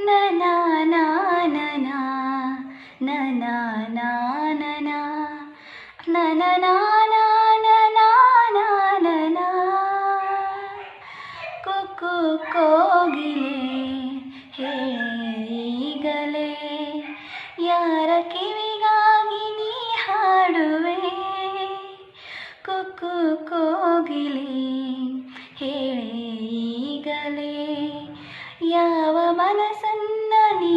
ನನ ನನ ನನ ನನ ನನ ನನ ಕುಕ್ಕು ಕೋಗಿಲೆ ಈಗಲೇ ಯಾರ ಕಿವಿಗಾಗಿ ನೀ ಹಾಡುವೆ ಕುಕ್ಕು ಕೋಗಿಲೆ ಈಗಲೇ ಯಾವ ಮನಸ್ಸನ್ನ ನೀ